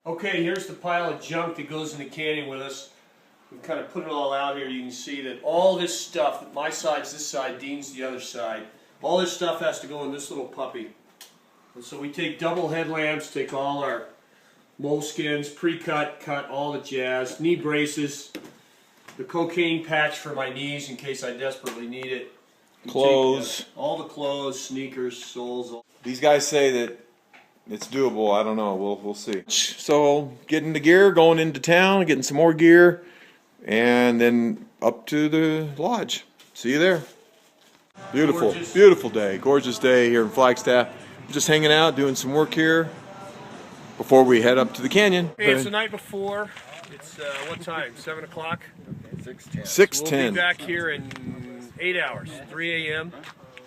Okay, here's the pile of junk that goes in the canyon with us. We've kind of put it all out here. You can see that all this stuff, my side's this side, Dean's the other side, all this stuff has to go in this little puppy. And so we take double headlamps, take all our moleskins, pre-cut, cut all the jazz, knee braces, the cocaine patch for my knees in case I desperately need it. Clothes. Take, all the clothes, sneakers, soles. These guys say that it's doable. I don't know. We'll see. So getting the gear, going into town, getting some more gear, and then up to the lodge. See you there. Beautiful, Gorgeous. beautiful day. Gorgeous day here in Flagstaff. Just hanging out, doing some work here before we head up to the canyon. Hey, it's the night before. It's what time? 7 o'clock? 6:10. So we'll be back here in 8 hours, 3 a.m.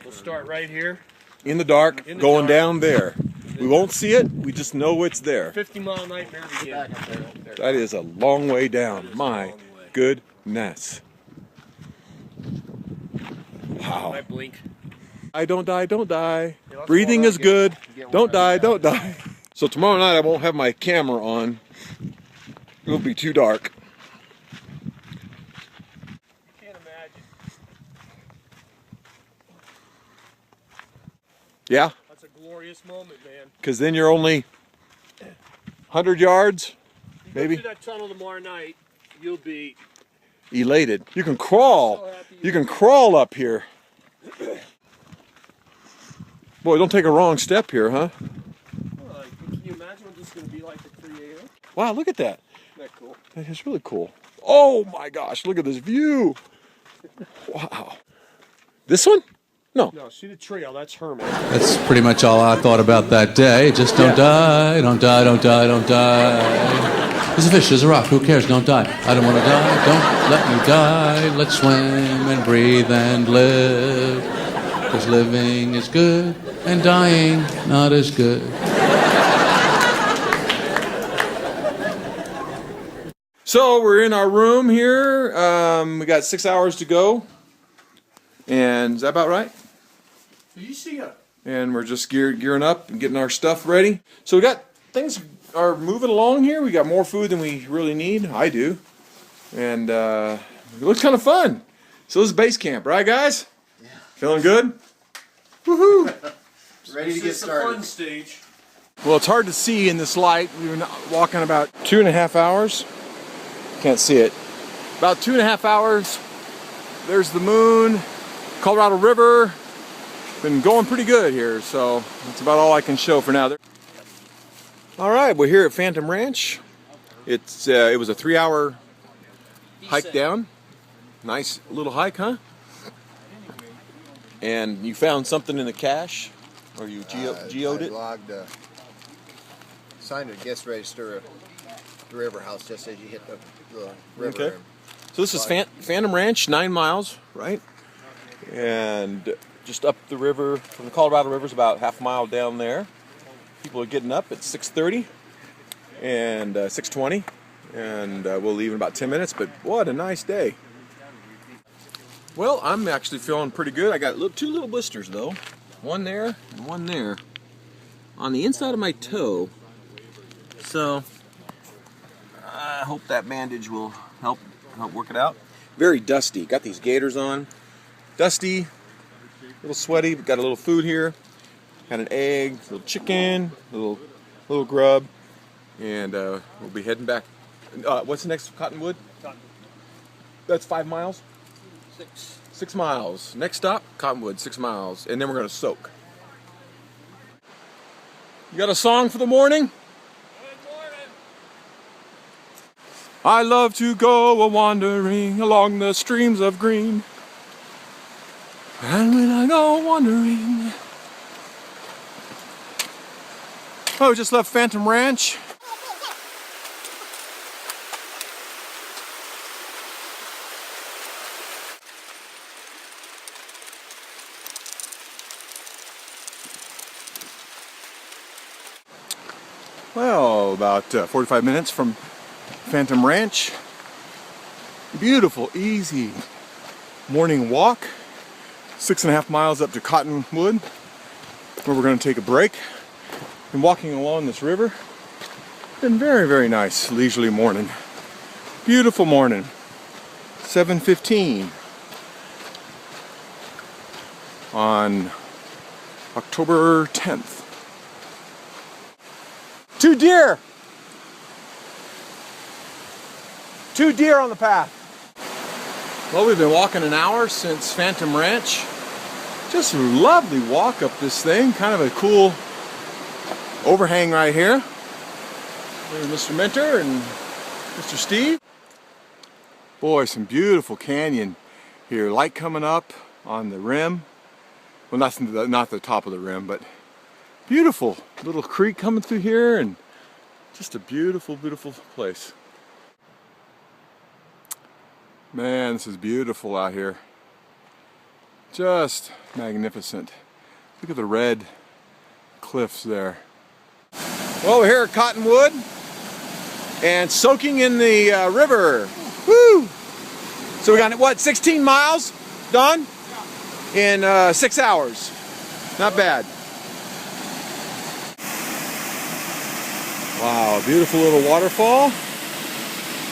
We'll start right here. In the dark, going down there. We won't see it, we just know it's there. 50-mile nightmare begins. That is a long way down. My goodness. Wow. I blink. Don't die, don't die. Breathing is good. Don't die, don't die. So tomorrow night I won't have my camera on. It'll be too dark. Can't imagine. Yeah? That's a glorious moment, man. Because then you're only 100 yards, maybe? Go through that tunnel tomorrow night, you'll be Elated. You can crawl. so happy. You can crawl up here. Boy, don't take a wrong step here, huh? Can you imagine what this is going to be like at 3 a.m.? Wow, look at that. Isn't that cool? That is really cool. Oh my gosh, look at this view. Wow. This one? No. No, see the trail, that's Herman. That's pretty much all I thought about that day. Just don't die, don't die, don't die, don't die. There's a fish, there's a rock, who cares? Don't die. I don't want to die, don't let me die. Let's swim and breathe and live. Because living is good and dying not as good. So we're in our room here. We got 6 hours to go. And is that about right? You see ya. And we're just gearing up and getting our stuff ready. So we got things are moving along here. We got more food than we really need. I do. And it looks kind of fun. So this is base camp, right guys? Yeah. Feeling good? Woohoo! Ready to get This is the started. fun stage. Well, it's hard to see in this light. We've been walking about 2.5 hours. Can't see it. About 2.5 hours. There's the moon, Colorado River. Been going pretty good here, so that's about all I can show for now. All right, we're here at Phantom Ranch. It was a 3-hour hike down. Nice little hike, huh? And you found something in the cache, or you geoed it? I logged, signed a guest register at the river house just as you hit the river. Okay. So this is Phantom Ranch, 9 miles, right? And just up the river from the Colorado River is about half a mile down there. People are getting up at 6:30 and 6:20, and we'll leave in about 10 minutes. But what a nice day! Well, I'm actually feeling pretty good. I got two little blisters though, one there and one there, on the inside of my toe. So I hope that bandage will help work it out. Very dusty. Got these gaiters on. Dusty, a little sweaty. Got a little food here. Got an egg, a little chicken, a little grub, and we'll be heading back. What's the next? Cottonwood? That's 5 miles? 6. 6 miles. Next stop, Cottonwood, 6 miles. And then we're going to soak. You got a song for the morning? I love to go a-wandering along the streams of green. And when I go wandering... Oh, we just left Phantom Ranch. Well, about 45 minutes from Phantom Ranch. Beautiful, easy morning walk. 6.5 miles up to Cottonwood, where we're going to take a break. Been walking along this river. Been very, very nice leisurely morning. Beautiful morning. 7:15 on October 10th. 2 deer! 2 deer on the path. Well, we've been walking an hour since Phantom Ranch. Just a lovely walk up this thing. Kind of a cool overhang right here. There's Mr. Minter and Mr. Steve. Boy, some beautiful canyon here. Light coming up on the rim. Well, not the top of the rim, but beautiful little creek coming through here, and just a beautiful, beautiful place. Man, this is beautiful out here. Just magnificent. Look at the red cliffs there. Well, we're here at Cottonwood and soaking in the river. Woo! So we got, what, 16 miles done in 6 hours. Not bad. Wow, beautiful little waterfall.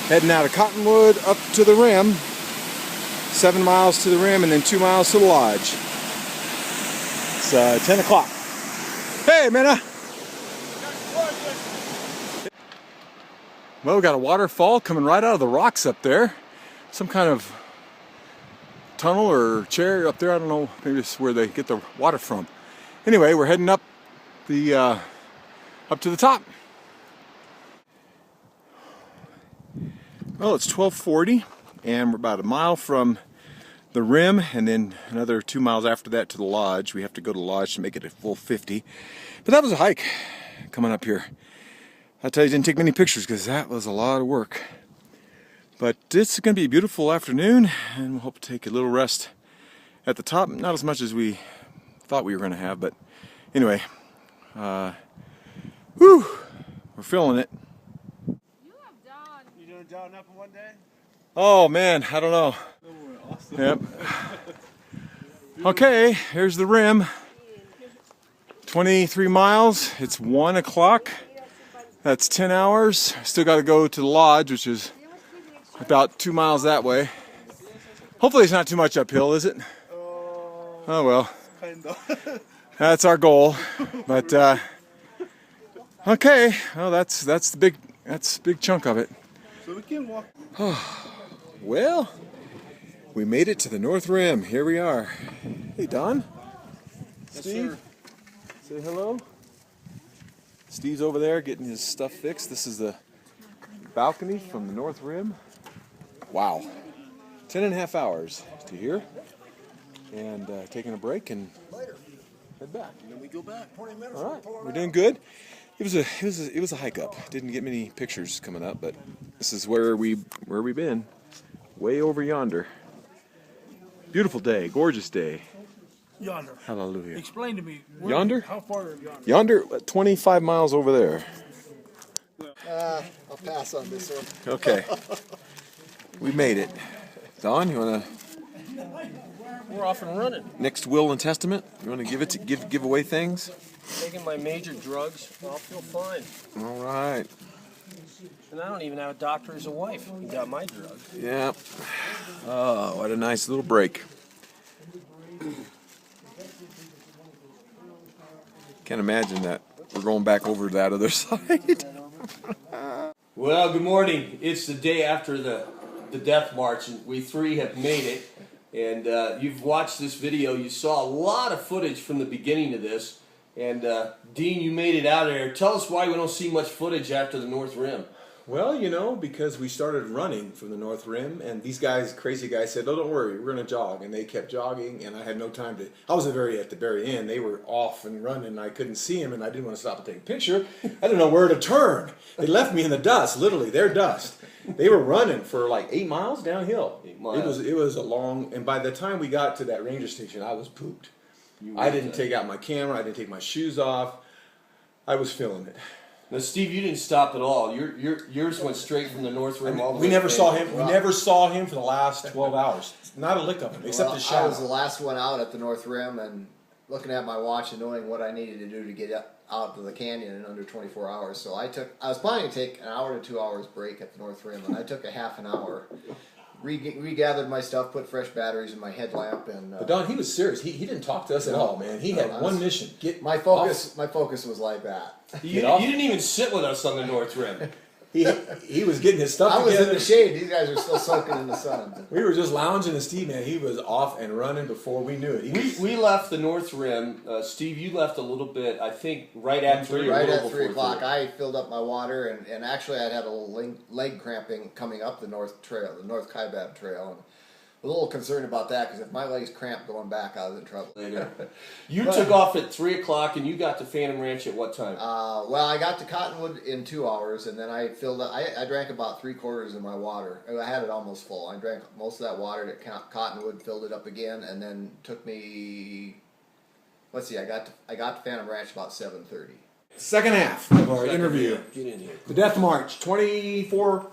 Heading out of Cottonwood up to the rim. 7 miles to the rim and then 2 miles to the lodge. It's 10 o'clock. Hey, Minna. Well, we got a waterfall coming right out of the rocks up there. Some kind of tunnel or chair up there. I don't know. Maybe it's where they get the water from. Anyway, we're heading up the up to the top. Well, it's 12:40, and we're about a mile from the rim, and then another 2 miles after that to the lodge. We have to go to the lodge to make it a full 50. But that was a hike coming up here. I'll tell you, didn't take many pictures because that was a lot of work. But it's going to be a beautiful afternoon, and we'll hope to take a little rest at the top. Not as much as we thought we were going to have, but anyway, whew, we're feeling it. You doing John up in one day? Oh man, I don't know. Awesome. Yep. Okay, here's the rim. 23 miles. It's 1 o'clock. That's 10 hours. Still got to go to the lodge, which is about 2 miles that way. Hopefully it's not too much uphill, is it? Oh well. That's our goal. But okay. Well, that's the big chunk of it. So we can walk. Well, we made it to the North Rim. Here we are. Hey, Don. Steve. Say hello. Steve's over there getting his stuff fixed. This is the balcony from the North Rim. Wow. 10.5 hours to here. And taking a break and head back. And then we go back. 20 minutes. All right. We're doing good. It was a hike up. Didn't get many pictures coming up, but this is where we've been. Way over yonder. Beautiful day, gorgeous day. Yonder. Hallelujah. Explain to me. Yonder? How far is yonder? Yonder, 25 miles over there. I'll pass on this one. Okay. We made it. Don, you wanna We're off and running. next will and testament? You wanna give away things? Taking my major drugs, I'll feel fine. All right. And I don't even have a doctor as a wife. You got my drugs. Yeah. Oh, what a nice little break. Can't imagine that we're going back over to that other side. Well, good morning. It's the day after the death march, and we three have made it. And you've watched this video. You saw a lot of footage from the beginning of this. And Dean, you made it out of there. Tell us why we don't see much footage after the North Rim. Well, you know, because we started running from the North Rim, and these guys, crazy guys, said, "Oh, don't worry, we're going to jog." And they kept jogging, and I had no time to. I was at the very end. They were off and running, and I couldn't see them, and I didn't want to stop and take a picture. I didn't know where to turn. They left me in the dust, literally, their dust. They were running for like 8 miles downhill. 8 miles. It was a long, and by the time we got to that ranger station, I was pooped. I didn't take out my camera. I didn't take my shoes off. I was feeling it. Now, Steve, you didn't stop at all. Yours went straight from the North Rim all the way. We never to saw him. We never saw him for the last 12 hours. Not a lick of him, except his I was shadow. the last one out at the North Rim, and looking at my watch and knowing what I needed to do to get out to the canyon in under 24 hours. So I was planning to take an hour to 2 hours break at the North Rim, and I took a half an hour. Regathered my stuff, put fresh batteries in my headlamp, and. But Don, he was serious. He didn't talk to us at all, man. He had one mission: get my focus. My focus was like that. You didn't even sit with us on the North Rim. He was getting his stuff I was together. in the shade. These guys are still soaking in the sun. We were just lounging, and Steve, man, he was off and running before we knew it. We left the North Rim. Steve, you left a little bit, I think, right at 3 or Right a little at 3 before o'clock, 3. I filled up my water, and actually I'd had a little leg cramping coming up the North Trail, the North Kaibab Trail, and a little concerned about that because if my legs cramped going back, I was in trouble. You took off at 3 o'clock, and you got to Phantom Ranch at what time? Well, I got to Cottonwood in 2 hours, and then I filled up. I drank about 3/4 of my water. I had it almost full. I drank most of that water at Cottonwood, filled it up again, and then took me. Let's see, I got to Phantom Ranch about 7:30. Second half of our interview. Get in here. The Death March, 24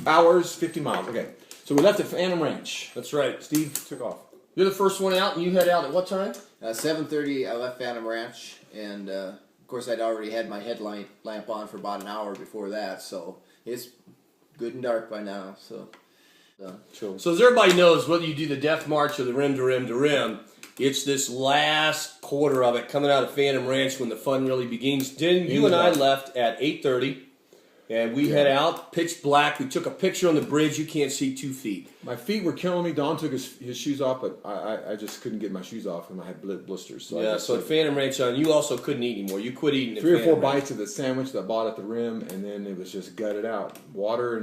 hours, 50 miles. Okay, so we left at Phantom Ranch. That's right. Steve took off. You're the first one out, and you head out at what time? 7:30, I left Phantom Ranch, and of course I'd already had my headlamp on for about an hour before that, so it's good and dark by now. So So as everybody knows, whether you do the Death March or the Rim to Rim to Rim, it's this last quarter of it coming out of Phantom Ranch when the fun really begins. You and I left at 8:30, and we head out, pitch black. We took a picture on the bridge. You can't see 2 feet. My feet were killing me. Don took his shoes off, but I just couldn't get my shoes off, and I had blisters. So Yeah, so at Phantom Ranch, you also couldn't eat anymore. You quit eating at 3 or 4 Phantom Ranch. bites of the sandwich that I bought at the Rim, and then it was just gutted out. Water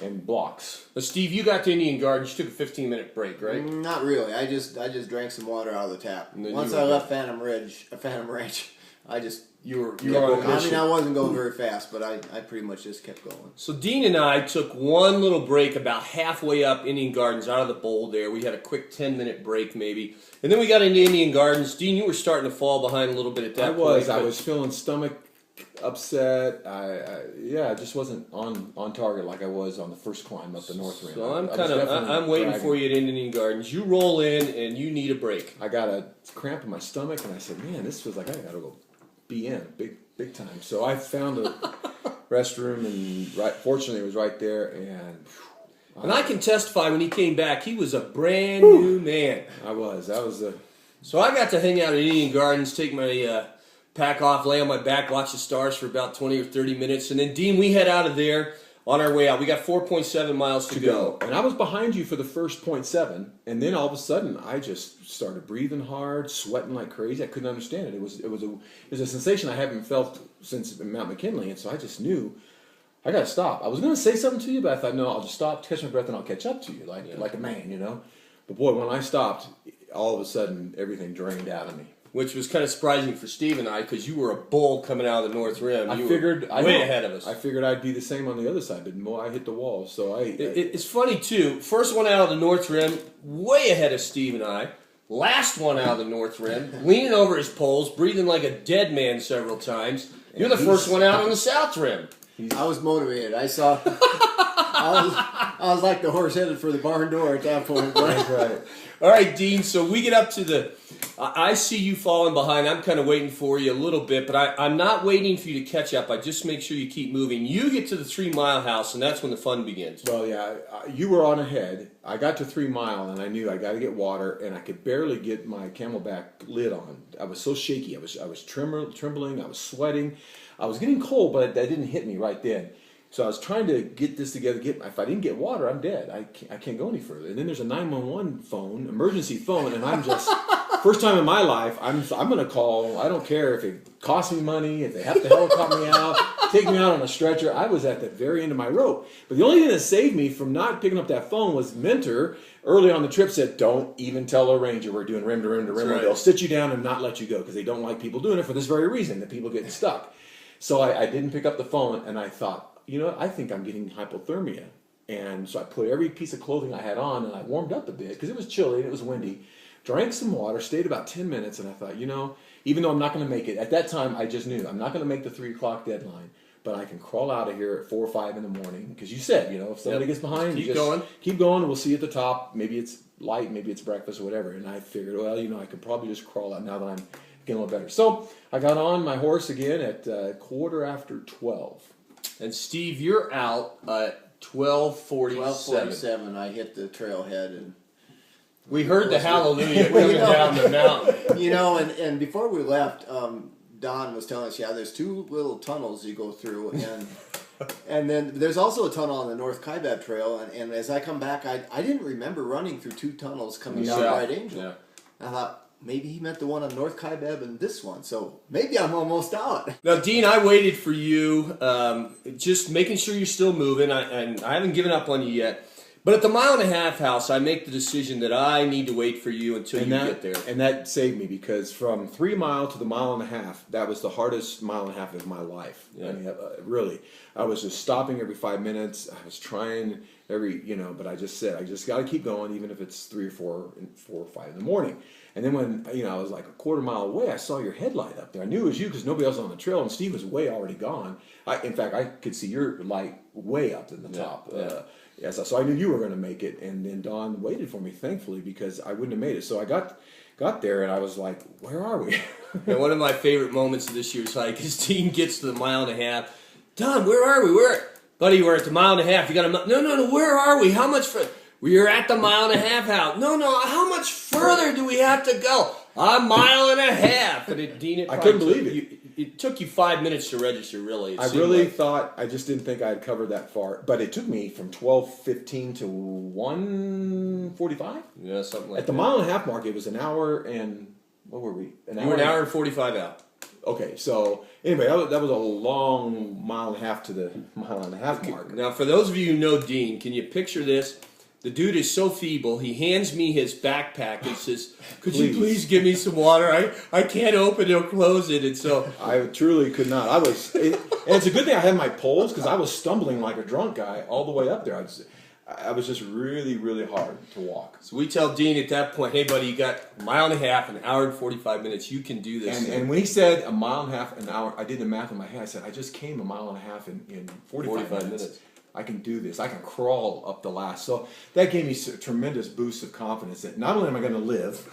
and blocks. But Steve, you got to Indian Gardens. You took a 15-minute break, right? not really. I just drank some water out of the tap. And then Once you I were left Phantom Ranch, I just. You were on a I mission. mean, I wasn't going very fast, but I pretty much just kept going. So Dean and I took one little break about halfway up Indian Gardens out of the bowl there. We had a quick 10-minute break maybe. And then we got into Indian Gardens. Dean, you were starting to fall behind a little bit at that point. I was feeling stomach upset. I just wasn't on target like I was on the first climb up the North Rim. So I'm waiting for you at Indian Gardens. You roll in and you need a break. I got a cramp in my stomach, and I said, "Man, this feels like I gotta go be in big time." So I found a restroom, and fortunately it was right there, and I can testify when he came back, he was a brand new man. that was a. So I got to hang out at Indian Gardens, take my pack off, lay on my back, watch the stars for about 20 or 30 minutes, and then Dean, we head out of there on our way out. We got 4.7 miles to go. And I was behind you for the first 0.7, and then all of a sudden I just started breathing hard, sweating like crazy. I couldn't understand it. It was a sensation I haven't felt since Mount McKinley, and so I just knew I got to stop. I was going to say something to you, but I thought, no, I'll just stop, catch my breath, and I'll catch up to you like a man, you know. But boy, when I stopped, all of a sudden everything drained out of me. Which was kind of surprising for Steve and I, because you were a bull coming out of the North Rim. You were way ahead of us. I figured I'd be the same on the other side, but more I hit the wall. So It's funny too. First one out of the North Rim, way ahead of Steve and I. Last one out of the North Rim, leaning over his poles, breathing like a dead man several times. You're the first one out on the South Rim. I was motivated. I saw. I was like the horse headed for the barn door at that point. That's right. All right, Dean. So we get up to the. I see you falling behind. I'm kind of waiting for you a little bit, but I'm not waiting for you to catch up. I just make sure you keep moving. You get to the 3 Mile House, and that's when the fun begins. Well, yeah, you were on ahead. I got to 3 Mile, and I knew I got to get water, and I could barely get my Camelback lid on. I was so shaky. I was trembling. I was sweating. I was getting cold, but that didn't hit me right then. So I was trying to get this together. If I didn't get water, I'm dead. I can't go any further. And then there's a 911 phone, emergency phone, and I'm just first time in my life. I'm going to call. I don't care if it costs me money, if they have to helicopter me out, take me out on a stretcher. I was at the very end of my rope. But the only thing that saved me from not picking up that phone was Mentor. Early on the trip said, "Don't even tell a ranger we're doing rim to rim to rim. Right. They'll sit you down and not let you go because they don't like people doing it for this very reason, that people get stuck." So I didn't pick up the phone, and I thought, you know, I think I'm getting hypothermia. And so I put every piece of clothing I had on, and I warmed up a bit because it was chilly and it was windy. Drank some water, stayed about 10 minutes, and I thought, you know, even though I'm not going to make it, at that time I just knew I'm not going to make the 3 o'clock deadline. but I can crawl out of here at 4 or 5 in the morning because you said, if somebody gets behind, Keep you going. keep going. And we'll see you at the top. Maybe it's light, maybe it's breakfast or whatever. And I figured, well, I could probably just crawl out now that I'm getting a little better. So I got on my horse again at 12:15. And Steve, you're out at 12:47. 12:47, I hit the trailhead, and We heard the hallelujah coming down the mountain. and before we left, Don was telling us, there's two little tunnels you go through, and then there's also a tunnel on the North Kaibab Trail, and as I come back, I didn't remember running through two tunnels coming down Bright Angel. Yeah. I thought maybe he meant the one on North Kaibab and this one, so maybe I'm almost out. Now, Dean, I waited for you, just making sure you're still moving, and I haven't given up on you yet. But at the 1.5 mile house, I make the decision that I need to wait for you until you get there. And that saved me because from 3 mile to the 1.5 mile, that was the hardest 1.5 mile of my life. Yeah. I mean, really, I was just stopping every 5 minutes. I was trying but I just said, I just got to keep going, even if it's 3 or 4 or 5 in the morning. And then when, I was like a 1/4 mile away, I saw your headlight up there. I knew it was you because nobody else was on the trail, and Steve was already gone. In fact, I could see your light way up in the top. So I knew you were going to make it, and then Don waited for me, thankfully, because I wouldn't have made it. So I got there, and I was like, where are we? And one of my favorite moments of this year's hike is Dean gets to the 1.5 mile. Don, where are we? Buddy, we're at the 1.5 mile. You got to no. Where are we? How much further? We're at the 1.5 mile house. No. How much further do we have to go? 1.5 miles. And Dean, I couldn't believe it. It took you 5 minutes to register, really. I really thought, I just didn't think I had covered that far. But it took me from 12:15 to 1:45. Yeah, something like that. At the 1.5 mile mark, it was an hour and, what were we? You were an hour and 45 out. Okay, so anyway, that was a long 1.5 miles to the 1.5 miles mark. Now, for those of you who know Dean, can you picture this? The dude is so feeble, he hands me his backpack and says, could you please give me some water? I can't open it or close it. And so I truly could not. And it's a good thing I had my poles because I was stumbling like a drunk guy all the way up there. I was just really, really hard to walk. So we tell Dean at that point, hey buddy, you got 1.5 miles, an hour and 45 minutes. You can do this. And when he said 1.5 miles, an hour, I did the math in my head. I said, I just came 1.5 miles in 45 minutes. I can do this. I can crawl up the last. So that gave me a tremendous boost of confidence that not only am I going to live,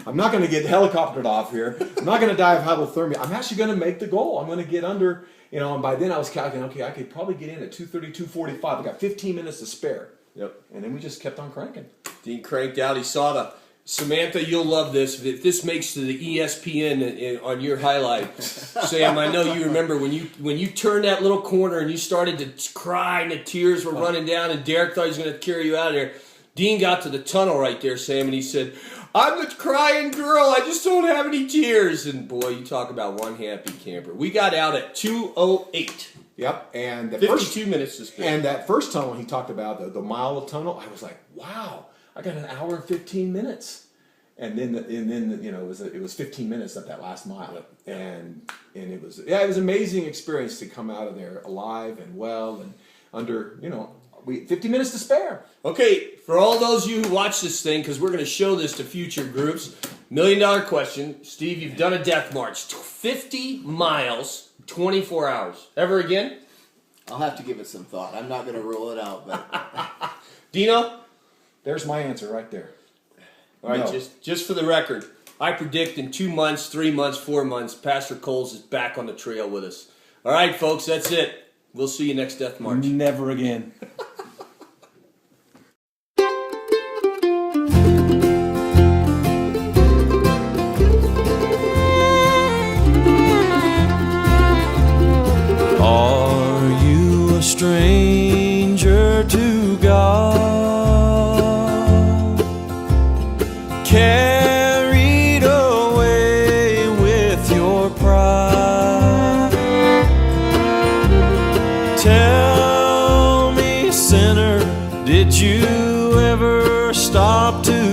I'm not going to get helicoptered off here. I'm not going to die of hypothermia. I'm actually going to make the goal. I'm going to get under, and by then I was calculating, okay, I could probably get in at 2:30, 2:45. I got 15 minutes to spare. Yep. And then we just kept on cranking. Dean cranked out. He saw the Samantha, you'll love this. If this makes to the ESPN on your highlight, Sam, I know you remember when you turned that little corner and you started to cry and the tears were running down and Derek thought he was going to carry you out of there. Dean got to the tunnel right there, Sam, and he said, I'm the crying girl. I just don't have any tears. And boy, you talk about one happy camper. We got out at 2:08. Yep, and the 52 minutes to spare. And that first tunnel he talked about, the mile of tunnel, I was like, wow, I got an hour and 15 minutes. And then it was 15 minutes up that last mile, and it was an amazing experience to come out of there alive and well and under 50 minutes to spare. Okay, for all those of you who watch this thing, because we're going to show this to future groups, $1 million question. Steve, you've done a death march, 50 miles, 24 hours. Ever again? I'll have to give it some thought. I'm not going to rule it out, but Dino? There's my answer right there. All right, No. just for the record, I predict in 2 months, 3 months, 4 months, Pastor Coles is back on the trail with us. All right, folks, that's it. We'll see you next Death March. Never again. Are you a stranger to God? Carried away with your pride. Tell me, sinner, did you ever stop to